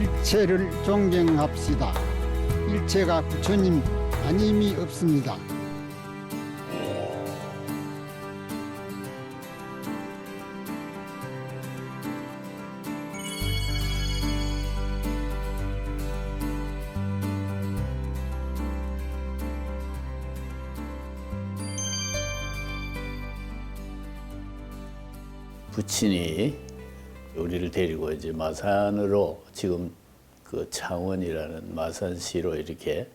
일체를 존경합시다. 일체가 부처님 아님이 없습니다. 부친이 우리를 데리고 이제 마산으로 지금 그 창원이라는 마산시로 이렇게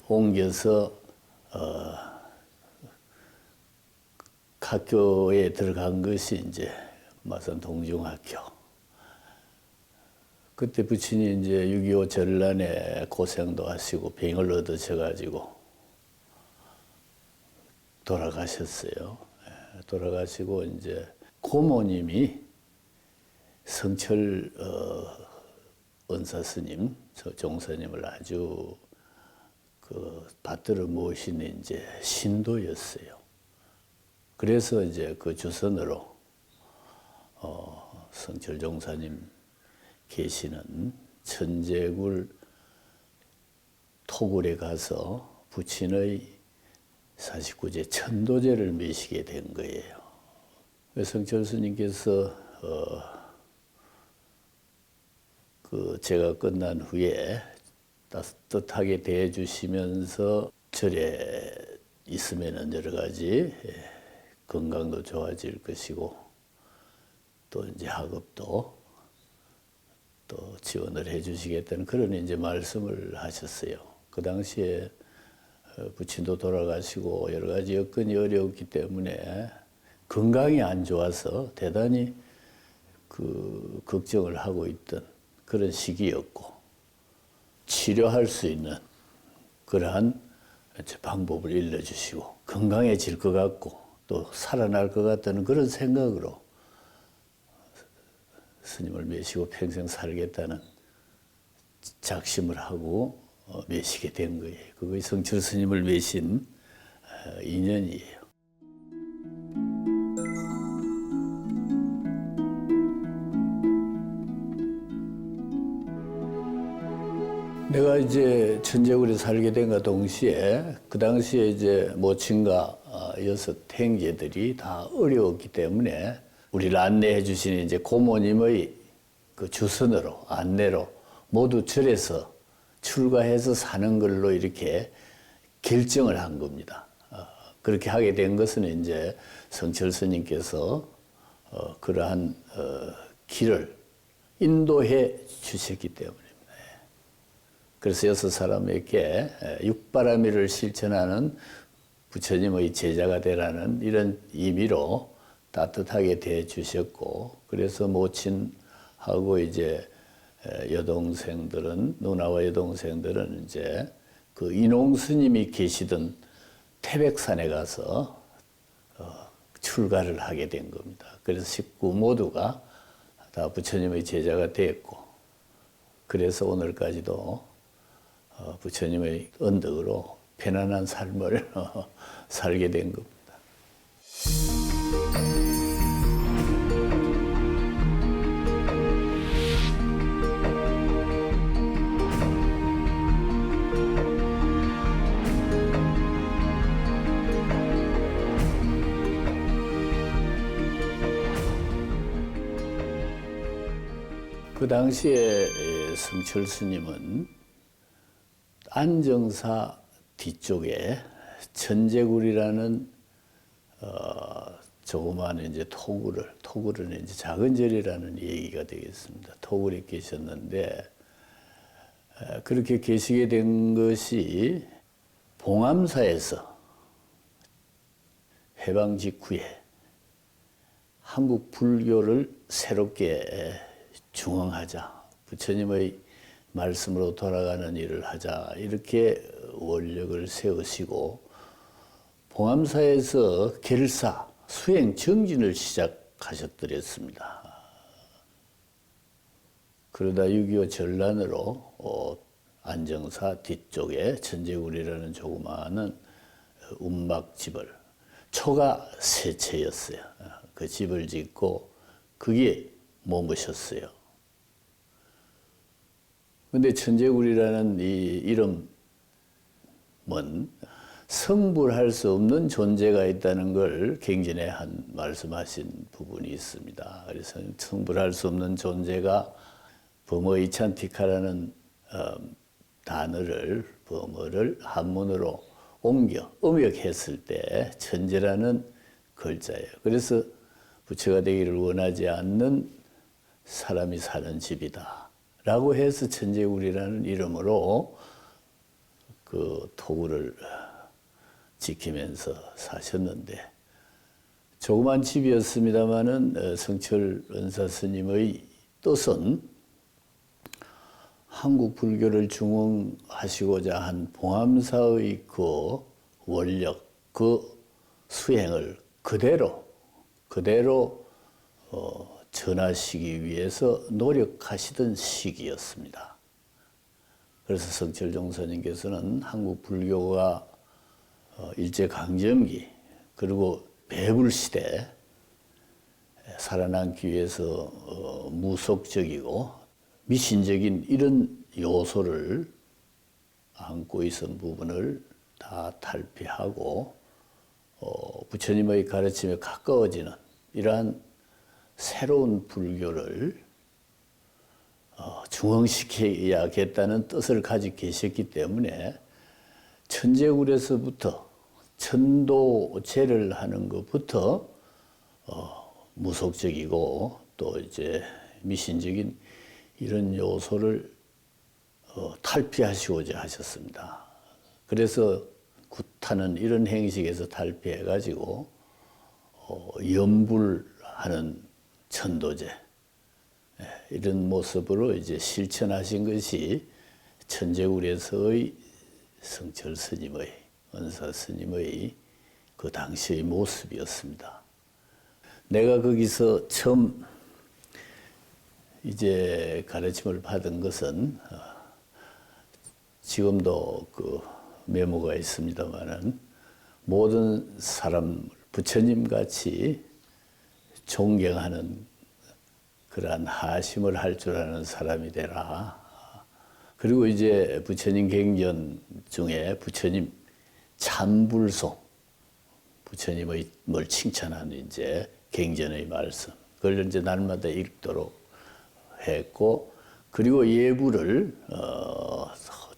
옮겨서 학교에 들어간 것이 이제 마산 동중학교. 그때 부친이 이제 6.25 전란에 고생도 하시고 병을 얻으셔가지고 돌아가셨어요. 돌아가시고 이제 고모님이 성철 은사스님, 종사님을 아주 받들어 모시는 이제 신도였어요. 그래서 이제 그 주선으로 성철 종사님 계시는 천재굴 토굴에 가서 부친의 49제 천도제를 메시게 된 거예요. 성철 스님께서 제가 끝난 후에 따뜻하게 대해주시면서 절에 있으면은 여러 가지 건강도 좋아질 것이고 또 이제 학업도 또 지원을 해주시겠다는 그런 이제 말씀을 하셨어요. 그 당시에 부친도 돌아가시고 여러 가지 여건이 어려웠기 때문에 건강이 안 좋아서 대단히 걱정을 하고 있던 그런 시기였고 치료할 수 있는 그러한 방법을 일러주시고 건강해질 것 같고 또 살아날 것 같다는 그런 생각으로 스님을 메시고 평생 살겠다는 작심을 하고 메시게 된 거예요. 그것이 성철 스님을 메신 인연이에요. 내가 이제 천재굴에 살게 된과 동시에 그 당시에 이제 모친과 6 형제들이 다 어려웠기 때문에 우리를 안내해 주시는 이제 고모님의 그 주선으로 안내로 모두 절에서 출가해서 사는 걸로 이렇게 결정을 한 겁니다. 그렇게 하게 된 것은 이제 성철 스님께서 그러한 길을 인도해 주셨기 때문에. 그래서 6 사람에게 육바라밀을 실천하는 부처님의 제자가 되라는 이런 의미로 따뜻하게 대해주셨고, 그래서 모친하고 이제 여동생들은, 누나와 여동생들은 이제 그 인홍 스님이 계시던 태백산에 가서 출가를 하게 된 겁니다. 그래서 식구 모두가 다 부처님의 제자가 됐고, 그래서 오늘까지도 부처님의 언덕으로 편안한 삶을 살게 된 겁니다. 그 당시에 성철 스님은 안정사 뒤쪽에 천재굴이라는 조그마한 이제 토굴은 이제 작은 절이라는 얘기가 되겠습니다. 토굴에 계셨는데 그렇게 계시게 된 것이 봉암사에서 해방 직후에 한국 불교를 새롭게 중흥하자, 부처님의 말씀으로 돌아가는 일을 하자, 이렇게 원력을 세우시고 봉암사에서 결사, 수행 정진을 시작하셨더랬습니다. 그러다 6.25 전란으로 안정사 뒤쪽에 천재굴이라는 조그마한 운막집을, 초가 세 채였어요. 그 집을 짓고 거기에 머무셨어요. 근데 천재구리라는 이 이름은 성불할 수 없는 존재가 있다는 걸 갱진에 한 말씀하신 부분이 있습니다. 그래서 성불할 수 없는 존재가 범어이찬티카라는 단어를 범어를 한문으로 옮겨 음역했을 때 천재라는 글자예요. 그래서 부처가 되기를 원하지 않는 사람이 사는 집이다 라고 해서 천재구리라는 이름으로 그 토구를 지키면서 사셨는데, 조그만 집이었습니다마는 성철 은사 스님의 뜻은 한국 불교를 중흥하시고자 한 봉암사의 그 원력, 그 수행을 그대로 전하시기 위해서 노력하시던 시기였습니다. 그래서 성철종사님께서는 한국 불교가 일제강점기 그리고 배불시대 살아남기 위해서 무속적이고 미신적인 이런 요소를 안고 있었던 부분을 다 탈피하고 부처님의 가르침에 가까워지는 이러한 새로운 불교를 중흥시켜야겠다는 뜻을 가지고 계셨기 때문에 천재굴에서부터 천도제를 하는 것부터 무속적이고 또 이제 미신적인 이런 요소를 탈피하시고자 하셨습니다. 그래서 굿하는 이런 행식에서 탈피해가지고 염불하는 천도제 이런 모습으로 이제 실천하신 것이 천재굴에서의 성철 스님의 은사 스님의 그 당시의 모습이었습니다. 내가 거기서 처음 이제 가르침을 받은 것은 지금도 그 메모가 있습니다만은 모든 사람 부처님 같이 존경하는 그러한 하심을 할 줄 아는 사람이 되라. 그리고 이제 부처님 갱전 중에 부처님 참불송, 부처님의 뭘 칭찬하는 이제 갱전의 말씀, 그걸 이제 날마다 읽도록 했고, 그리고 예불을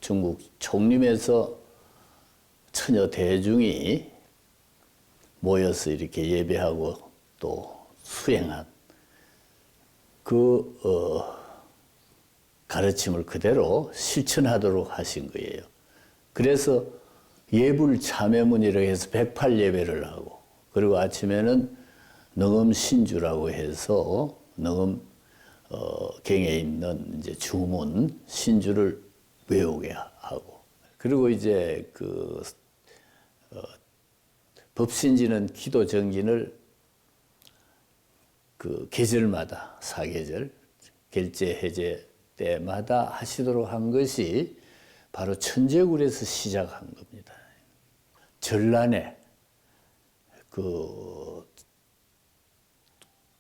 중국 총림에서 처녀 대중이 모여서 이렇게 예배하고 또 수행한 그 가르침을 그대로 실천하도록 하신 거예요. 그래서 예불 참회문이라고 해서 108예배를 하고, 그리고 아침에는 능엄신주라고 해서 능엄 갱에 있는 이제 주문 신주를 외우게 하고, 그리고 이제 그 법신지는 기도 정진을 그 계절마다 사계절 결제 해제 때마다 하시도록 한 것이 바로 천재굴에서 시작한 겁니다. 전란에 그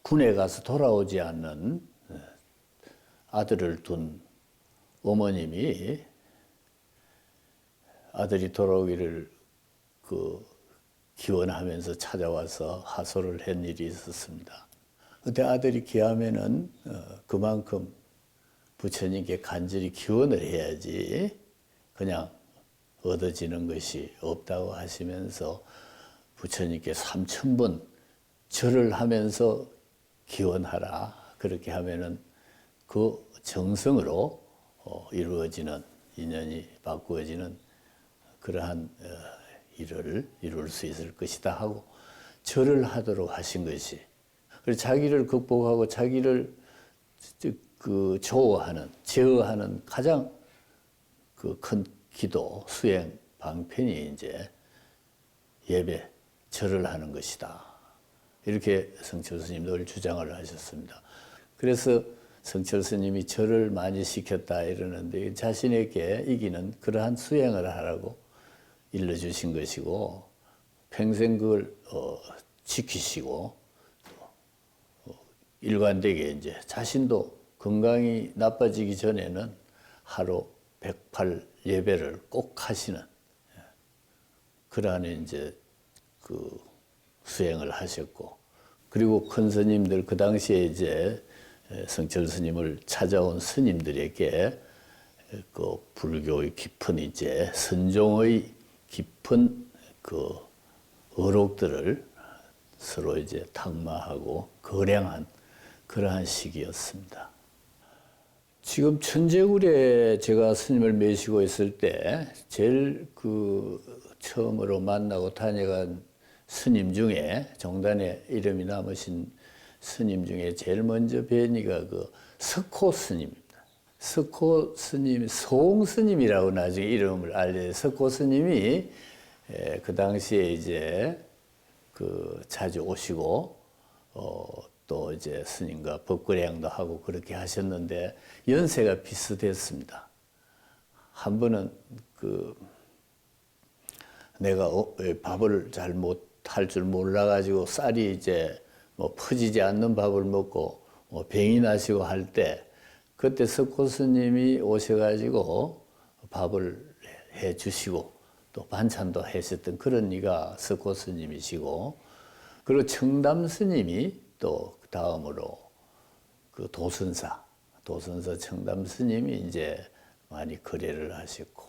군에 가서 돌아오지 않는 아들을 둔 어머님이 아들이 돌아오기를 그 기원하면서 찾아와서 하소를 한 일이 있었습니다. 그때 아들이 귀하면은 그만큼 부처님께 간절히 기원을 해야지 그냥 얻어지는 것이 없다고 하시면서 부처님께 3000번 절을 하면서 기원하라. 그렇게 하면은 그 정성으로 이루어지는 인연이 바꾸어지는 그러한 일을 이룰 수 있을 것이다 하고 절을 하도록 하신 것이, 그래서 자기를 극복하고 자기를 그 조어하는, 제어하는 가장 그 큰 기도, 수행, 방편이 이제 예배, 절을 하는 것이다. 이렇게 성철 스님도 늘 주장을 하셨습니다. 그래서 성철 스님이 절을 많이 시켰다 이러는데 자신에게 이기는 그러한 수행을 하라고 일러주신 것이고, 평생 그걸 지키시고 일관되게 이제 자신도 건강이 나빠지기 전에는 하루 108 예배를 꼭 하시는 그러한 이제 그 수행을 하셨고, 그리고 큰 스님들 그 당시에 이제 성철 스님을 찾아온 스님들에게 그 불교의 깊은 이제 선종의 깊은 그 의록들을 서로 이제 탁마하고 거량한 그러한 시기였습니다. 지금 천재굴에 제가 스님을 모시고 있을 때 제일 그 처음으로 만나고 다녀간 스님 중에, 정단에 이름이 남으신 스님 중에 제일 먼저 뵈니가 그 석호 스님입니다. 석호 스님, 소홍 스님이라고 나중에 이름을 알려요. 석호 스님이 그 당시에 이제 그 자주 오시고 또 이제 스님과 법거량도 하고 그렇게 하셨는데 연세가 비슷했습니다. 한 번은 그 내가 밥을 잘 못 할 줄 몰라가지고 쌀이 이제 뭐 퍼지지 않는 밥을 먹고 병이 나시고 할 때, 그때 석호 스님이 오셔가지고 밥을 해 주시고 또 반찬도 하셨던 그런 이가 석호 스님이시고, 그리고 청담 스님이 또 다음으로 그 도선사 청담 스님이 이제 많이 거래를 하셨고,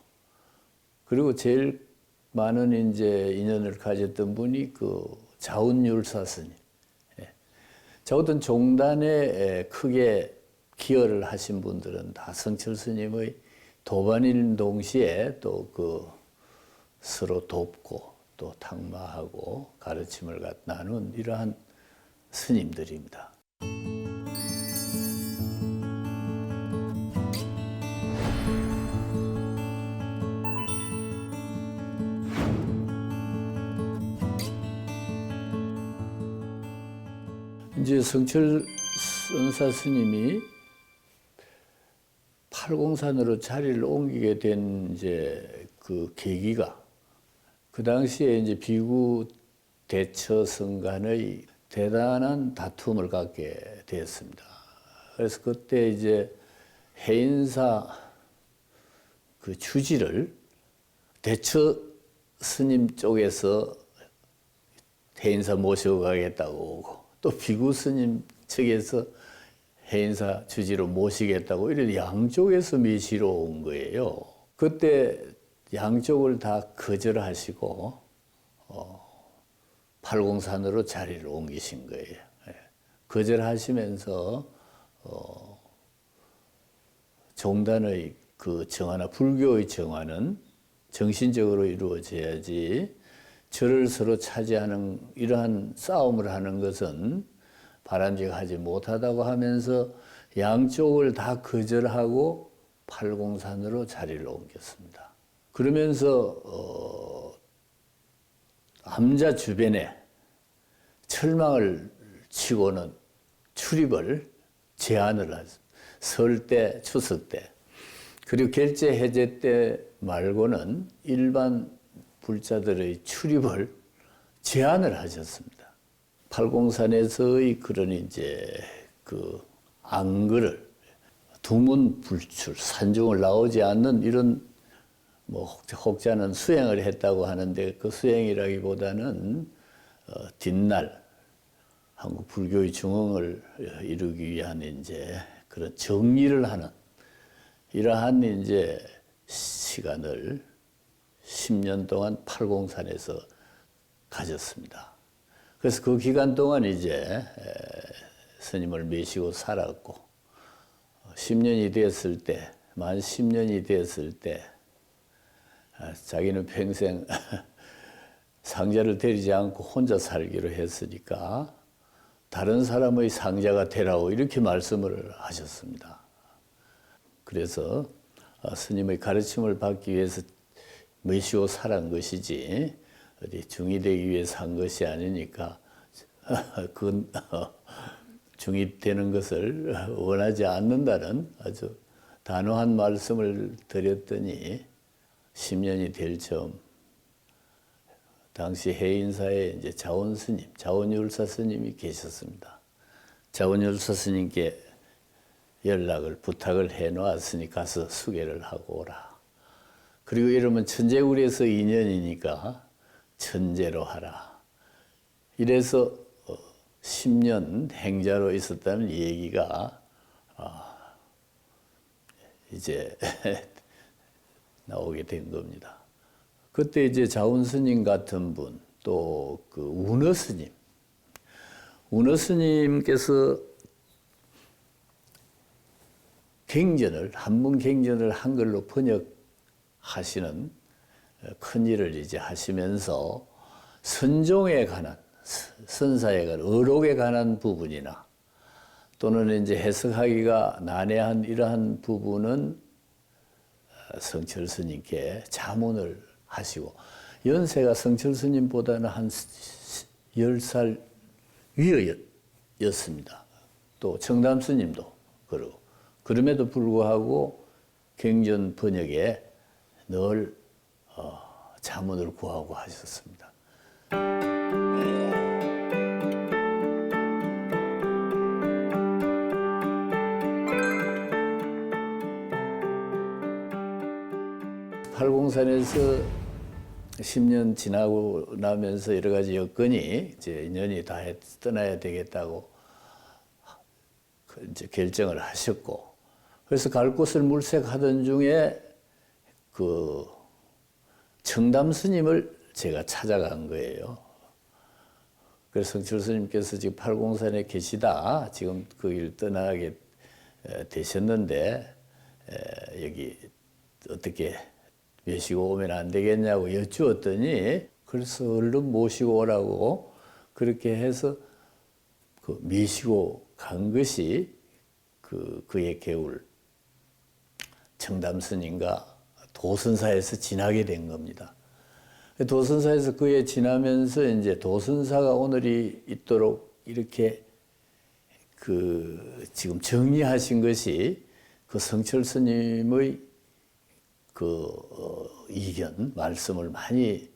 그리고 제일 많은 이제 인연을 가졌던 분이 그 자운율사 스님. 어떤 종단에 크게 기여를 하신 분들은 다 성철 스님의 도반인 동시에 또 그 서로 돕고 또 탁마하고 가르침을 나눈 이러한 스님들입니다. 이제 성철 선사 스님이 팔공산으로 자리를 옮기게 된 이제 그 계기가, 그 당시에 이제 비구 대처성 간의 대단한 다툼을 갖게 되었습니다. 그래서 그때 이제 해인사 그 주지를 대처 스님 쪽에서 해인사 모시고 가겠다고, 또 비구 스님 측에서 해인사 주지로 모시겠다고, 이런 양쪽에서 미시러 온 거예요. 그때 양쪽을 다 거절하시고 팔공산으로 자리를 옮기신 거예요. 거절하시면서 종단의 그 정화나 불교의 정화는 정신적으로 이루어져야지, 저를 서로 차지하는 이러한 싸움을 하는 것은 바람직하지 못하다고 하면서 양쪽을 다 거절하고 팔공산으로 자리를 옮겼습니다. 그러면서 암자 주변에 철망을 치고는 출입을 제한을 하죠. 설 때, 추석 때, 그리고 결제 해제 때 말고는 일반 불자들의 출입을 제한을 하셨습니다. 팔공산에서의 그런 이제 그 안거를 두문 불출, 산중을 나오지 않는 이런 뭐 혹자는 수행을 했다고 하는데, 그 수행이라기보다는 뒷날 한국 불교의 중흥을 이루기 위한 이제 그런 정리를 하는 이러한 이제 시간을 10년 동안 팔공산에서 가졌습니다. 그래서 그 기간 동안 이제 스님을 모시고 살았고, 10년이 되었을 때, 만 10년이 되었을 때 자기는 평생 상자를 데리지 않고 혼자 살기로 했으니까 다른 사람의 상자가 되라고 이렇게 말씀을 하셨습니다. 그래서 스님의 가르침을 받기 위해서 모시고 살은 것이지 어디 중이되기 위해서 한 것이 아니니까 그 중입되는 것을 원하지 않는다는 아주 단호한 말씀을 드렸더니 10년이 될 즈음 당시 해인사에 이제 자원 스님, 자원율사 스님이 계셨습니다. 자원율사 스님께 연락을 부탁을 해놓았으니 가서 수계를 하고 오라. 그리고 이러면 천재구리에서 인연이니까 천재로 하라. 이래서 10년 행자로 있었다는 얘기가 이제 나오게 된 겁니다. 그때 이제 자운 스님 같은 분, 또 그 운어 스님, 운어 스님께서 갱전을, 한문 갱전을 한글로 번역하시는 큰 일을 이제 하시면서 선종에 관한, 선사에 관한, 어록에 관한 부분이나 또는 이제 해석하기가 난해한 이러한 부분은 성철 스님께 자문을 하시고, 연세가 성철 스님보다는 한 10살 위였습니다. 또 청담 스님도 그러고, 그럼에도 불구하고 갱전 번역에 늘 자문을 구하고 하셨습니다. 팔공산에서 10년 지나고 나면서 여러 가지 여건이 이제 인연이 다 떠나야 되겠다고 이제 결정을 하셨고, 그래서 갈 곳을 물색하던 중에 그 청담 스님을 제가 찾아간 거예요. 그래서 성철 스님께서 지금 팔공산에 계시다. 지금 그 길 떠나게 되셨는데 여기 어떻게 모시고 오면 안 되겠냐고 여쭈었더니, 그래서 얼른 모시고 오라고 그렇게 해서 그 모시고 간 것이 그의 개울 청담 스님과 도선사에서 지나게 된 겁니다. 도선사에서 그에 지나면서 이제 도선사가 오늘이 있도록 이렇게 그 지금 정리하신 것이 그 성철 스님의 이견, 말씀을 많이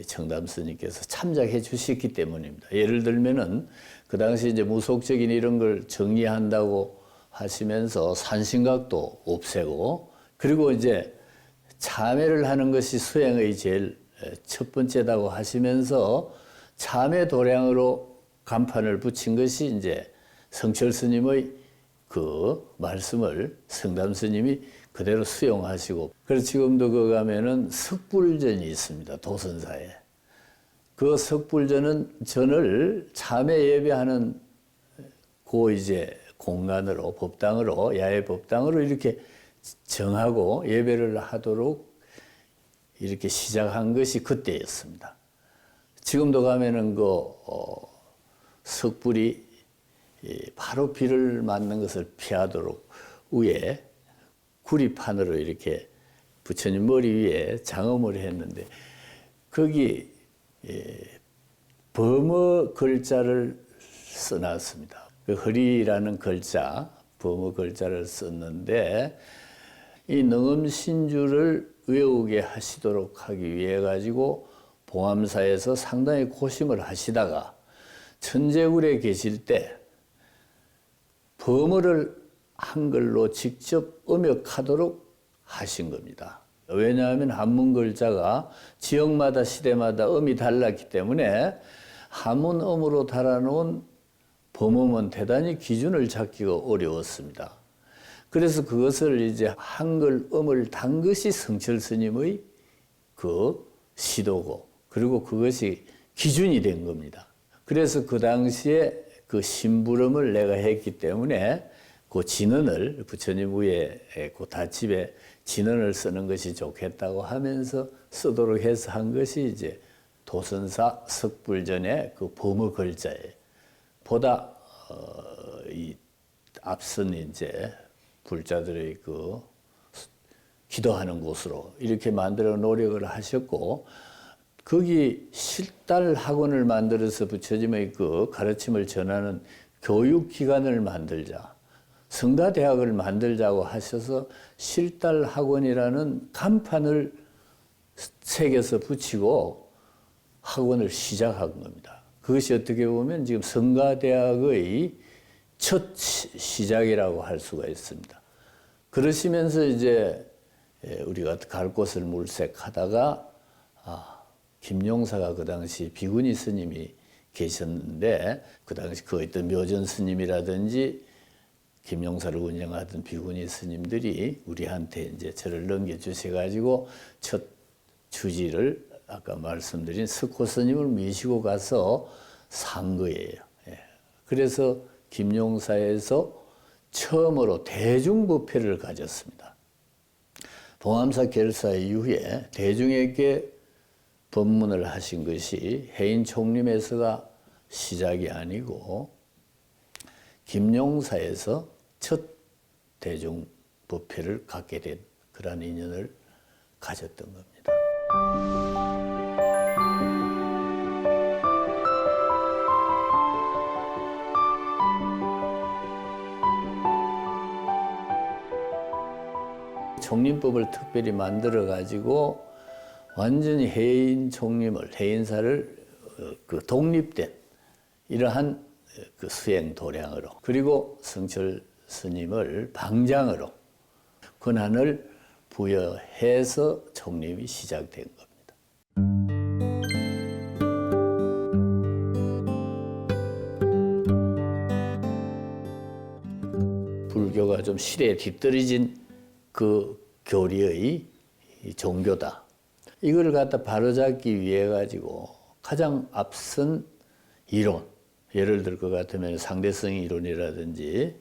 청담 스님께서 참작해 주셨기 때문입니다. 예를 들면은 그 당시 이제 무속적인 이런 걸 정리한다고 하시면서 산신각도 없애고, 그리고 이제 참회를 하는 것이 수행의 제일 첫 번째다고 하시면서 참회 도량으로 간판을 붙인 것이 이제 성철 스님의 그 말씀을 성담 스님이 그대로 수용하시고, 그래서 지금도 그 가면은 석불전이 있습니다. 도선사에. 그 석불전은 전을 참회 예배하는 그 이제 공간으로, 법당으로, 야외 법당으로 이렇게 정하고 예배를 하도록 이렇게 시작한 것이 그때였습니다. 지금도 가면은 석불이 바로 비를 맞는 것을 피하도록 위에 구리판으로 이렇게 부처님 머리 위에 장엄을 했는데, 거기 범어 글자를 써놨습니다. 그 허리라는 글자, 범어 글자를 썼는데, 이 능엄신주를 외우게 하시도록 하기 위해 가지고 봉암사에서 상당히 고심을 하시다가 천재굴에 계실 때 범어를 한글로 직접 음역하도록 하신 겁니다. 왜냐하면 한문 글자가 지역마다 시대마다 음이 달랐기 때문에 한문음으로 달아놓은 범음은 대단히 기준을 잡기가 어려웠습니다. 그래서 그것을 이제 한글 음을 단 것이 성철 스님의 그 시도고, 그리고 그것이 기준이 된 겁니다. 그래서 그 당시에 그 심부름을 내가 했기 때문에 그 진언을 부처님 위에 그 닷집에 진언을 쓰는 것이 좋겠다고 하면서 쓰도록 해서 한 것이 이제 도선사 석불전의 그 범어 글자에 보다 이 앞선 이제 불자들의 그 기도하는 곳으로 이렇게 만들어 노력을 하셨고, 거기 실달 학원을 만들어서 부처님의 그 가르침을 전하는 교육기관을 만들자, 성가대학을 만들자고 하셔서 실달 학원이라는 간판을 새겨서 붙이고 학원을 시작한 겁니다. 그것이 어떻게 보면 지금 성가대학의 첫 시작이라고 할 수가 있습니다. 그러시면서 이제 우리가 갈 곳을 물색하다가 김용사가 그 당시 비구니 스님이 계셨는데 그 당시 그 어떤 묘전 스님이라든지 김용사를 운영하던 비구니 스님들이 우리한테 이제 저를 넘겨주셔가지고 첫 주지를 아까 말씀드린 스코 스님을 모시고 가서 산 거예요. 그래서 김용사에서 처음으로 대중법회를 가졌습니다. 봉암사 결사 이후에 대중에게 법문을 하신 것이 해인 총림에서가 시작이 아니고 김용사에서 첫 대중법회를 갖게 된 그런 인연을 가졌던 겁니다. 총림법을 특별히 만들어 가지고 완전히 해인 총림을 해인사를 독립된 이러한 그 수행 도량으로 그리고 성철 스님을 방장으로 권한을 부여해서 총림이 시작된 겁니다. 불교가 좀 시대에 뒤떨어진 그 교리의 종교다. 이걸 갖다 바로잡기 위해 가지고 가장 앞선 이론, 예를 들 것 같으면 상대성 이론이라든지